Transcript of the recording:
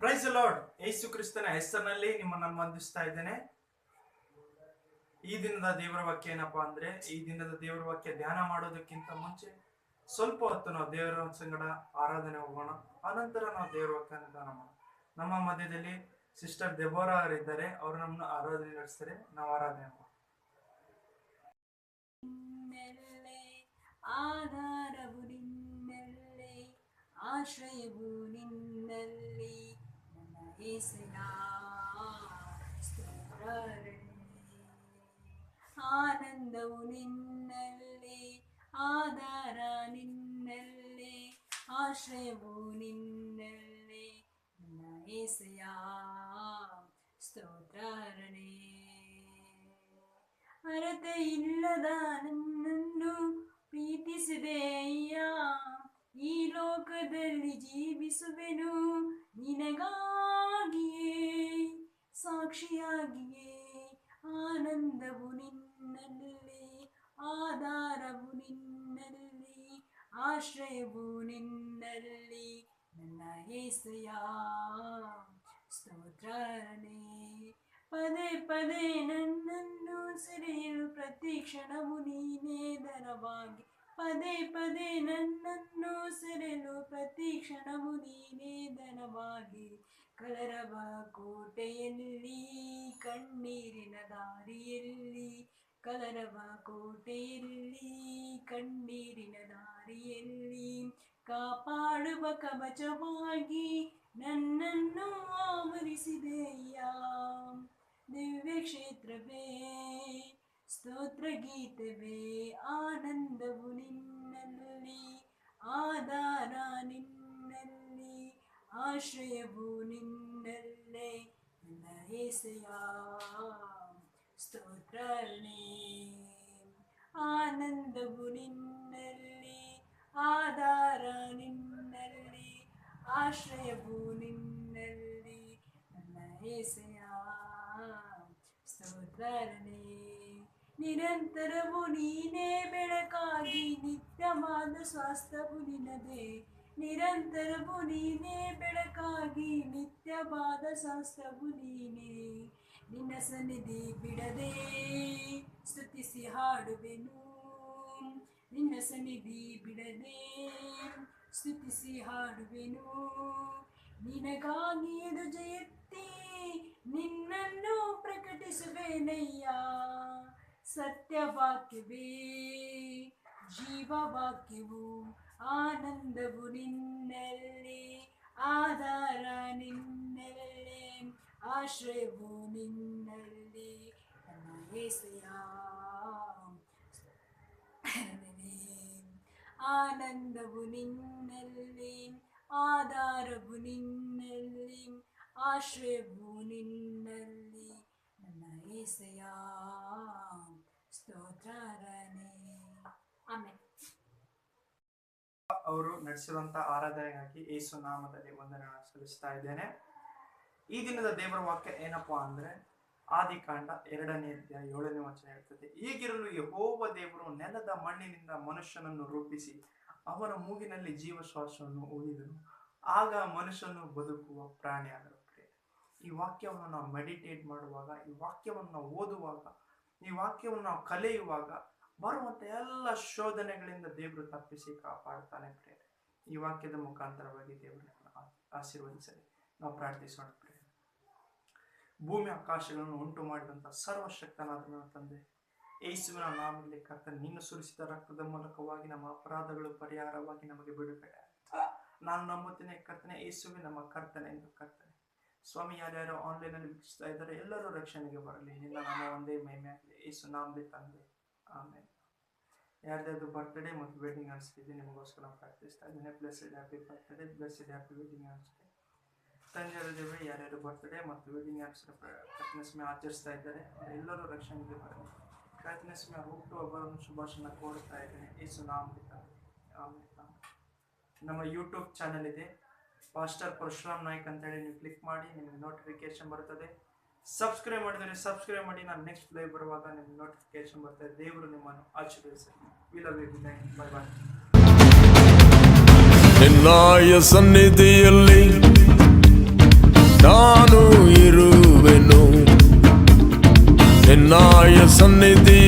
Price lord. ಯೇಸು ಕ್ರಿಸ್ತನ ಹೆಸರಿನಲ್ಲಿ ನಿಮ್ಮನ್ನು ವಂದಿಸ್ತಾ ಇದ್ದೇನೆ. ಈ ದಿನದ ದೇವರ ವಾಕ್ಯ ಏನಪ್ಪಾ ಅಂದ್ರೆ, ಈ ದಿನದ ದೇವರ ವಾಕ್ಯ ಧ್ಯಾನ ಮಾಡೋದಕ್ಕಿಂತ ಮುಂಚೆ ಸ್ವಲ್ಪ ಹೊತ್ತು ನಾವು ದೇವರ ಸಂಗಡ ಆರಾಧನೆ ಹೋಗೋಣ. ಆನಂತರ ನಾವು ದೇವರ ವಾಕ್ಯ ಧ್ಯಾನ ಮಾಡೋಣ. ನಮ್ಮ ಮಧ್ಯದಲ್ಲಿ ಸಿಸ್ಟರ್ ದೆಬೋರಾ ಅವರಿದ್ದಾರೆ. ಅವರು ನಮ್ಮನ್ನು ಆರಾಧನೆ ನಡೆಸ್ತಾರೆ. ನಾವು ಆರಾಧನೆ ಮಾಡೋಣ. ಆಧಾರವು ನಿನ್ನಲ್ಲೇ, ಆಶ್ರಯವು ನಿನ್ನಲ್ಲಿ, ನನ್ನ యేసయ్య ಸ್ತೋತ್ರಗಳೇ. ಆನಂದವು ನಿನ್ನಲ್ಲೇ, ಆಧಾರ ನಿನ್ನಲ್ಲೇ, ಆಶ್ರಯವು ನಿನ್ನಲ್ಲೇ, ನನ್ನ యేసయ్య ಸ್ತೋತ್ರಗಳೇ. ಅರತೆ ಇಲ್ಲದ ನನ್ನನ್ನು ಪ್ರೀತಿಸಿದೆ ಅಯ್ಯ, ಈ ಲೋಕದಲ್ಲಿ ಜೀವಿಸುವೆನು ನಿನಗಾಗಿಯೇ, ಸಾಕ್ಷಿಯಾಗಿಯೇ. ಆನಂದವು ನಿನ್ನಲ್ಲೇ, ಆಧಾರವು ನಿನ್ನಲ್ಲಿ, ಆಶ್ರಯವು ನಿನ್ನಲ್ಲಿ, ನನ್ನ యేసయ్య ಸ್ತೋತ್ರನೇ. ಪದೇ ಪದೇ ನನ್ನನ್ನು ಸೆರೆಯಲು ಪ್ರತಿ ಕ್ಷಣವು ನೀನೇ ದರವಾಗಿ, ಪದೇ ಪದೇ ನನ್ನನ್ನು ಸೆರೆಯಲು ಪ್ರತಿ ಕ್ಷಣವು ನೀನೇ ದರವಾಗಿ. ಕಲರವ ಕೋಟೆಯಲ್ಲಿ, ಕಣ್ಣೀರಿನ ದಾರಿಯಲ್ಲಿ, ಕಲರವ ಕೋಟೆಯಲ್ಲಿ, ಕಣ್ಣೀರಿನ ದಾರಿಯಲ್ಲಿ, ಕಾಪಾಡುವ ಕವಚವಾಗಿ ನನ್ನನ್ನು ಆವರಿಸಿದೆಯ್ಯ. ದಿವ್ಯ ಕ್ಷೇತ್ರವೇ, ಸ್ತೋತ್ರ ಗೀತವೇ, ಆನಂದವು ನಿನ್ನಲ್ಲಿ, ಆಧಾರ ನಿನ್ನಲ್ಲಿ, ಆಶ್ರಯವು ನಿನ್ನಲ್ಲೇ, ನನ್ನ యేసయ్య ಸ್ತೋತ್ರನೇ. ಆನಂದವು ನಿನ್ನಲ್ಲಿ, ಆಧಾರ ನಿನ್ನಲ್ಲಿ, ಆಶ್ರಯವು ನಿನ್ನಲ್ಲಿ, ನನ್ನ యేసయ్య ಸ್ತೋತ್ರನೇ. ನಿರಂತರವು ನೀನೇ ಬೆಳಕಾಗಿ, ನಿತ್ಯವಾದ ಸ್ವಾಸ್ಥ್ಯವು ನಿನ್ನದೇ. ನಿರಂತರವು ನೀನೇ ಬೆಳಕಾಗಿ, ನಿತ್ಯವಾದ ಸ್ವಾಸ್ಥ್ಯವು ನೀನೇ. ನಿನ್ನ ಸನ್ನಿಧಿ ಬಿಡದೆ ಸ್ತುತಿಸಿ ಹಾಡುವೆನು, ನಿನ್ನ ಸನ್ನಿಧಿ ಬಿಡದೆ ಸ್ತುತಿಸಿ ಹಾಡುವೆನು. ನಿನಗಾಗಿ ಎದು ಎತ್ತಿ ನಿನ್ನನ್ನು ಪ್ರಕಟಿಸುವೆನಯ್ಯ. ಸತ್ಯವಾಕ್ಯವೇ, ಜೀವವಾಕ್ಯವು, ಆನಂದವು ನಿನ್ನಲ್ಲಿ, ಆಧಾರ ನಿನ್ನಲ್ಲೇ, ಆಶ್ರಯವು ನಿನ್ನಲ್ಲಿ, ನನ್ನ యేసయ్య. ಆನಂದವು ನಿನ್ನಲ್ಲಿ, ಆಧಾರವು ನಿನ್ನಲ್ಲಿ, ಆಶ್ರಯವು ನಿನ್ನಲ್ಲಿ, ನನ್ನ యేసయ్య ಸ್ತೋತ್ರನೇ. ಆಮೆನ್. ಅವರು ನಡೆಸಿರುವಂತಹ ಆರಾಧನೆಗಾಗಿ ಯೇಸು ನಾಮದಲ್ಲಿ ವಂದನೆ ಸಲ್ಲಿಸ್ತಾ ಇದ್ದೇನೆ. ಈ ದಿನದ ದೇವರ ವಾಕ್ಯ ಏನಪ್ಪಾ ಅಂದ್ರೆ, ಆದಿಕಾಂಡ 2ನೇ ಅಧ್ಯಾಯ 7ನೇ ವಚನ ಹೇಳ್ತದೆ, ಈಗಿರಲು ಯೆಹೋವ ದೇವರು ನೆಲದ ಮಣ್ಣಿನಿಂದ ಮನುಷ್ಯನನ್ನು ರೂಪಿಸಿ ಅವನ ಮೂಗಿನಲ್ಲಿ ಜೀವಶ್ವಾಸವನ್ನು ಊದಿದನು, ಆಗ ಮನುಷ್ಯನು ಬದುಕುವ ಪ್ರಾಣಿಯಾದರು. ಈ ವಾಕ್ಯವನ್ನು ನಾವು ಮೆಡಿಟೇಟ್ ಮಾಡುವಾಗ, ಈ ವಾಕ್ಯವನ್ನು ನಾವು ಓದುವಾಗ, ಈ ವಾಕ್ಯವನ್ನು ನಾವು ಕಲಿಯುವಾಗ ಬರುವಂತ ಎಲ್ಲ ಶೋಧನೆಗಳಿಂದ ದೇವರು ತಪ್ಪಿಸಿ ಕಾಪಾಡ್ತಾನೆ. ಪ್ರೇರೆ, ಈ ವಾಕ್ಯದ ಮುಖಾಂತರವಾಗಿ ದೇವರನ್ನು ಆಶೀರ್ವದಿಸಲಿ. ನಾವು ಪ್ರಾರ್ಥಿಸೋಣ. ಪ್ರೇರೆ, ಭೂಮಿ ಆಕಾಶಗಳನ್ನು ಉಂಟು ಮಾಡಿದಂಥ ಸರ್ವಶಕ್ತನಾದ ನನ್ನ ತಂದೆ, ಯೇಸುವಿನ ನಾಮದಲ್ಲಿ ಕರ್ತನೆ, ನೀನು ಸುರಿಸಿದ ರಕ್ತದ ಮೂಲಕವಾಗಿ ನಮ್ಮ ಅಪರಾಧಗಳು ಪರಿಹಾರವಾಗಿ ನಮಗೆ ಬಿಡುಗಡೆ. ನಾನು ನಂಬುತ್ತೇನೆ ಕರ್ತನೆ, ಯೇಸುವೆ ನಮ್ಮ ಕರ್ತನೆ ಎಂದು. ಕರ್ತನೆ ಸ್ವಾಮಿ, ಯಾರ್ಯಾರು ಆನ್ಲೈನಲ್ಲಿ ವೀಕ್ಷಿಸ್ತಾ ಇದ್ದಾರೆ ಎಲ್ಲರೂ ರಕ್ಷಣೆಗೆ ಬರಲಿ. ನಿನ್ನ ನಾಮ ಒಂದೇ ಮಹಿಮೆ ಆಗಲಿ. ಯೇಸು ನಾಮದಲ್ಲಿ ತಂದೆ, ಆಮೇಲೆ. ಯಾರ್ದಾದ್ರು ಬರ್ತ್ಡೇ ಮತ್ತು ವೆಡ್ಡಿಂಗ್ ಆನಿಸ್ತಿದೆ, ನಿಮಗೋಸ್ಕರ ಪ್ರಾರ್ಥಿಸ್ತಾ ಇದ್ದೇನೆ. Blessed happy birthday, blessed happy wedding ಆನಿಸ್ತೆ. ತಂದೆಯರ ದೇವರೇ, ಯಾರ್ಯಾರು ಬರ್ತ್ಡೇ ಮತ್ತು ವೆಡ್ಡಿಂಗ್ ಆನಿಸ್ಮೆ ಆಚರಿಸ್ತಾ ಇದ್ದಾರೆ ಎಲ್ಲರೂ ರಕ್ಷಣೆಗೆ ಬರಲಿ. ಕರ್ತನೆ ಹುಟ್ಟುಹಬ್ಬವನ್ನು ಶುಭಾಶಯ ಕೋರುತ್ತಾ ಇದ್ದೇನೆ. ಯೇಸು ನಾಮದಲ್ಲಿ ತಂದೆ, ಆಮೇಲೆ. ನಮ್ಮ ಯೂಟ್ಯೂಬ್ ಚಾನಲ್ ಇದೆ, ಪಾಸ್ಟರ್ ಪರಶುರಾಮ್ ನಾಯ್ಕ್ ಅಂತೇಳಿ. ನೀವು ಕ್ಲಿಕ್ ಮಾಡಿ, ನಿಮಗೆ ನೋಟಿಫಿಕೇಶನ್ ಬರ್ತದೆ. ಸಬ್ಸ್ಕ್ರೈಬ್ ಮಾಡಿದರೆ ಸಬ್ಸ್ಕ್ರೈಬ್ ಮಾಡಿ, ನಾನು ನೆಕ್ಸ್ಟ್ ಲೈವ್ ಬರುವಾಗ ನಿಮ್ಗೆ ನೋಟಿಫಿಕೇಶನ್ ಬರ್ತದೆ. ದೇವರು ನಿಮ್ಮನ್ನು ಆಶೀರ್ವದಿಸಲಿ. We love you. Good night. Bye bye. ನಿನ್ನಾಯ ಸನ್ನಿಧಿಯಲ್ಲಿ ನಾನು ಇರುವೆನು. ನಿನ್ನಾಯ ಸನ್ನಿಧಿ